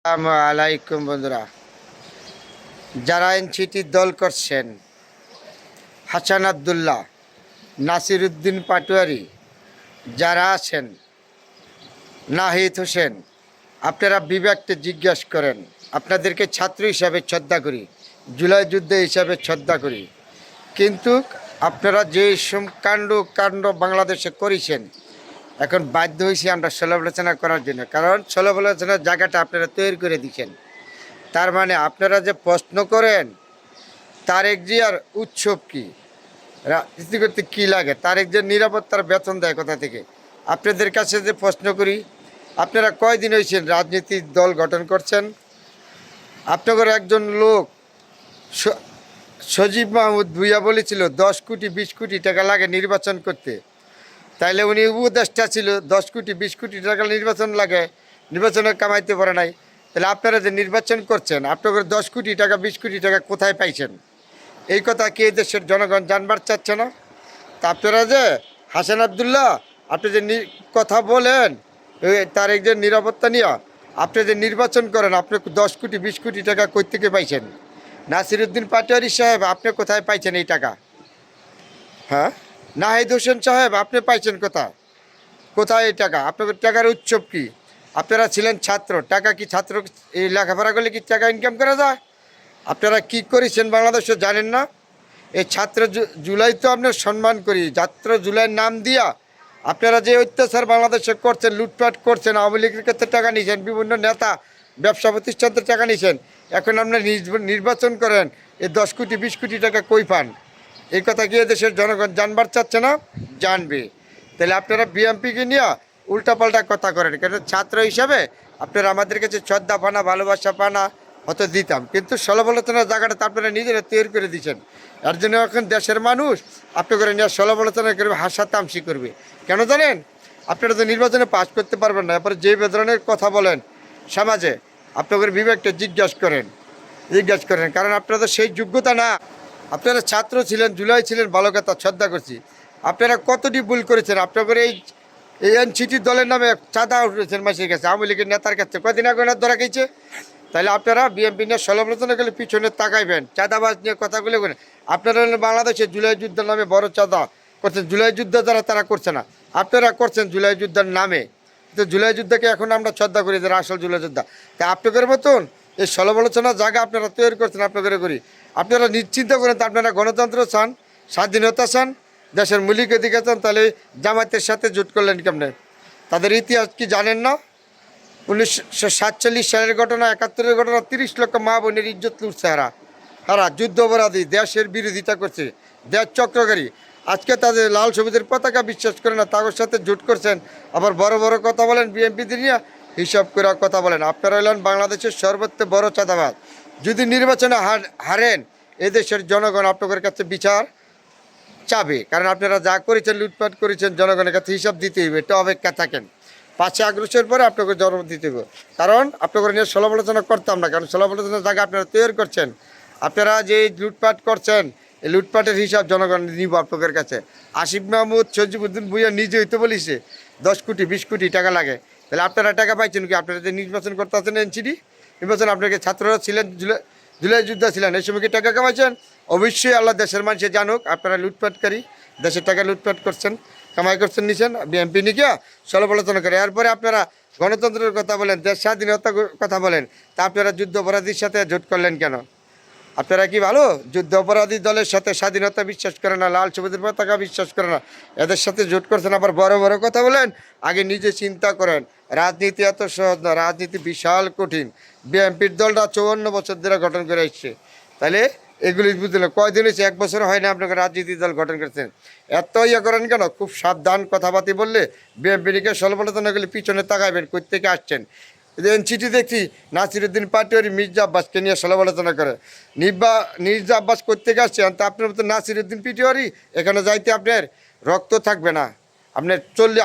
আসসালামু আলাইকুম বন্ধুরা, যারা এনসিটির দল করছেন, হাসান আবদুল্লাহ, নাসির উদ্দিন পাটোয়ারি, যারা আছেন, নাহিদ হোসেন, আপনারা বিবেককে জিজ্ঞাসা করেন। আপনাদেরকে ছাত্র হিসাবে শ্রদ্ধা করি, জুলাই যুদ্ধ হিসাবে শ্রদ্ধা করি, কিন্তু আপনারা যে কাণ্ড কাণ্ড বাংলাদেশে করেছেন, এখন বাধ্য হয়েছি আমরা সমালোচনা করার জন্য। কারণ সমালোচনার জায়গাটা আপনারা তৈরি করে দিচ্ছেন। তার মানে আপনারা যে প্রশ্ন করেন তারেক জিয়ার উৎসব কি, রাজনীতি করতে কী লাগে, তারেক যে নিরাপত্তার বেতন দেয় কোথা থেকে, আপনাদের কাছে যে প্রশ্ন করি, আপনারা কয়দিন হয়েছেন রাজনীতির দল গঠন করছেন? আপনাদের একজন লোক সজীব মাহমুদ ভুইয়া বলেছিল 10 কোটি 20 কোটি টাকা লাগে নির্বাচন করতে। তাইলে উনি উপদেষ্টা ছিল, 10 কোটি 20 কোটি টাকা নির্বাচন লাগে, নির্বাচনে কামাইতে পারে নাই। তাহলে আপনারা যে নির্বাচন করছেন, আপনাদের 10 কোটি টাকা 20 কোটি টাকা কোথায় পাইছেন? এই কথা কি এই দেশের জনগণ জানবার চাচ্ছে না? তা আপনারা যে হাসান আবদুল্লাহ, আপনি যে কথা বলেন তার একজন নিরাপত্তা নিয়ে, আপনি যে নির্বাচন করেন, আপনি 10 কোটি 20 কোটি টাকা কই থেকে পাইছেন? নাসির উদ্দিন পাটোয়ারি সাহেব, আপনি কোথায় পাইছেন এই টাকা? হ্যাঁ, নাহিদ হোসেন সাহেব, আপনি পাইছেন কোথায়? কোথায় এই টাকা? আপনাদের টাকার উৎসব কি? আপনারা ছিলেন ছাত্র, টাকা কি ছাত্র এই লেখাপড়া করলে কি টাকা ইনকাম করা যায়? আপনারা কি করেছেন বাংলাদেশে জানেন না? এই ছাত্র জুলাই তো আপনার সম্মান করি, ছাত্র জুলাইয়ের নাম দিয়া আপনারা যে অত্যাচার বাংলাদেশে করছেন, লুটপাট করছেন, আওয়ামী লীগের কাছে টাকা নিয়েছেন, বিভিন্ন নেতা ব্যবসা প্রতিষ্ঠানতে টাকা নিয়েছেন, এখন আপনারা নির্বাচন করেন, এই 10 কোটি 20 কোটি টাকা কই পান? এই কথা কি দেশের জনগণ জানবার চাচ্ছে না? জানবে। তাহলে আপনারা বিএমপিকে নিয়ে উল্টাপাল্টা কথা করেন, কারণ ছাত্র হিসাবে আপনারা আমাদের কাছে শ্রদ্ধা পানা ভালোবাসা পানা হয়তো দিতাম, কিন্তু সমালোচনার জায়গাটা তো আপনারা নিজেরা তৈরি করে দিচ্ছেন। এর জন্য এখন দেশের মানুষ আপনাদের নিয়ে সমালোচনা করবে, হাসা তামসি করবে। কেন জানেন? আপনারা তো নির্বাচনে পাস করতে পারবেন না। এরপরে যে ধরনের কথা বলেন সমাজে, আপনাদের বিবেকটা জিজ্ঞাসা করেন, কারণ আপনারা তো সেই যোগ্যতা না। আপনারা ছাত্র ছিলেন, জুলাই ছিলেন, ভালো কথা, শ্রদ্ধা করছি। আপনারা কতটি ভুল করেছেন? আপনাদের এই এনসিটি দলের নামে চাঁদা উঠেছেন মাসের কাছে, আওয়ামী লীগের নেতার কাছে, কদিন আগে ওনার ধরা গেছে। তাহলে আপনারা বিএনপি নিয়ে সমালোচনা করলে পিছনে তাকাইবেন, চাঁদাবাজ নিয়ে কথাগুলো বলেন। আপনারা বাংলাদেশে জুলাই যুদ্ধের নামে বড় চাঁদা করছেন, জুলাই যুদ্ধ যারা তারা করছে না, আপনারা করছেন জুলাই যুদ্ধের নামে। তো জুলাই যুদ্ধকে এখন আমরা শ্রদ্ধা করি, যারা আসল জুলাই যোদ্ধা। তাই আপনাদের মতন এই সমালোচনার জায়গা আপনারা তৈরি করছেন, আপনাদের করি। আপনারা নিশ্চিন্ত করেন, আপনারা গণতন্ত্র চান, স্বাধীনতা চান, দেশের মৌলিক অধিকার চান, তাহলে জামাতের সাথে জোট করলেন কেমনে? তাদের ইতিহাস কি জানেন না? 1947 সালের ঘটনা, 71-এর ঘটনা, 30 লক্ষ মা বোনের ইজ্জত লুটছে হারা যুদ্ধ অপরাধী, দেশের বিরোধিতা করছে, দেশ চক্রকারী। আজকে তাদের লাল সবুজের পতাকা বিশ্বাস করে না, তাদের সাথে জোট করছেন, আবার বড় বড় কথা বলেন, বিএনপিদের নিয়ে হিসাব করে কথা বলেন। আপনারা হলেন বাংলাদেশের সর্বোচ্চ বড় চাঁদাবাজ। যদি নির্বাচনে হারেন, এদেশের জনগণ আপনাদের কাছে বিচার চাবে, কারণ আপনারা যা করেছেন, লুটপাট করেছেন, জনগণের কাছে হিসাব দিতে হইবে। একটু অপেক্ষা থাকেন, 5 আগস্টের পরে আপনাকে জন্ম দিতে হবে। কারণ আপনাকে নিয়ে সমালোচনা করতাম না, কারণ সমালোচনার জায়গা আপনারা তৈরি করছেন। আপনারা যে লুটপাট করছেন, এই লুটপাটের হিসাব জনগণ নিব আপনাদের কাছে। আসিফ মাহমুদ, সজিবুদ্দিন ভুইয়া নিজে হইতে বলিছে 10 কোটি 20 কোটি টাকা লাগে। তাহলে আপনারা টাকা পাইছেন কি? আপনারা যে নির্বাচন করতে আছেন এনসিডি নির্বাচন, আপনাকে ছাত্ররা ছিলেন, জুলাই যুদ্ধ ছিলেন, এই সময় কি টাকা কামাইছেন? অবশ্যই আল্লাহ দেশের মানুষে জানুক আপনারা লুটপাটকারী, দেশের টাকা লুটপাট করছেন, কামাই করছেন, নিছেন। বিএনপি নিয়ে সমালোচনা করে, এরপরে আপনারা গণতন্ত্রের কথা বলেন, দেশ স্বাধীনতার কথা বলেন, তা আপনারা যুদ্ধ অপরাধীর সাথে জোট করলেন কেন? আপনারা কি ভালো যুদ্ধ অপরাধী দলের সাথে স্বাধীনতা বিশ্বাস করে না, লাল সবুজের পতাকা বিশ্বাস করে না, এদের সাথে জোট করছেন, আবার বড় বড় কথা বলেন। আগে নিজে চিন্তা করেন, রাজনীতি এত সহজ না, রাজনীতি বিশাল কঠিন। বিএনপির দলটা 54 বছর ধরে গঠন করে আসছে, তাহলে এগুলি বুঝলেন কয়দিন হয়েছে? 1 বছর হয় না আপনাকে রাজনীতি দল গঠন করছেন, এত ইয়ে করেন কেন? খুব সাবধান কথাবার্তি বললে বিএনপিকে সমালোচনা করলে পিছনে তাকাইবেন, কই থেকে আসছেন। এনসিটি দেখছি নাসির উদ্দিন পাটোয়ারি মির্জা আব্বাসকে নিয়ে সমালোচনা করে, মির্জা আব্বাস করতে আসছেন, তা আপনার মতো নাসির উদ্দিন পাটোয়ারি এখানে যাইতে আপনার রক্ত থাকবে না। আপনার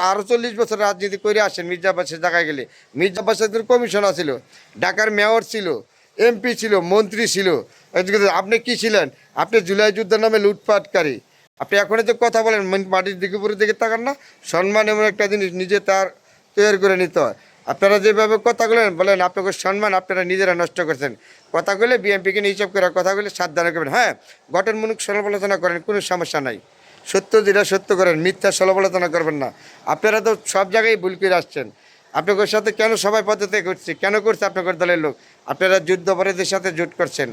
আরও 40 বছর রাজনীতি করে আসেন, মির্জা আব্বাসের জায়গায় গেলে। মির্জা আব্বাসের কমিশনার ছিল, ঢাকার মেয়র ছিল, এমপি ছিল, মন্ত্রী ছিল। আপনি কি ছিলেন? আপনি জুলাই যুদ্ধের নামে লুটপাটকারী। আপনি এখন যে কথা বলেন, মাটির দিকে উপরের দিকে তাকান না। সম্মান এমন একটা জিনিস নিজে তার তৈরি করে নিতে হয়। আপনারা যেভাবে কথা বলেন আপনাকে সম্মান আপনারা নিজেরা নষ্ট করছেন। কথা বলে বিএনপিকে নিয়ে হিসাব করে কথা বলে সাবধানে করবেন। হ্যাঁ, গঠনমূলক সমালোচনা করেন, কোনো সমস্যা নাই। সত্য যেটা সত্য করেন, মিথ্যা সমালোচনা করবেন না। আপনারা তো সব জায়গায় ভুল করে আসছেন। আপনাদের সাথে কেন সবাই পদত্যাগ করছে, কেন করছে আপনাদের দলের লোক? আপনারা যুদ্ধাপরাধীদের সাথে জোট করছেন,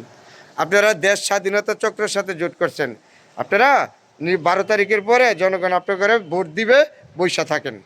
আপনারা দেশ স্বাধীনতা চক্রের সাথে জোট করছেন। আপনারা 12 তারিখের পরে জনগণ আপনার ভোট দিবে, বৈশা থাকেন।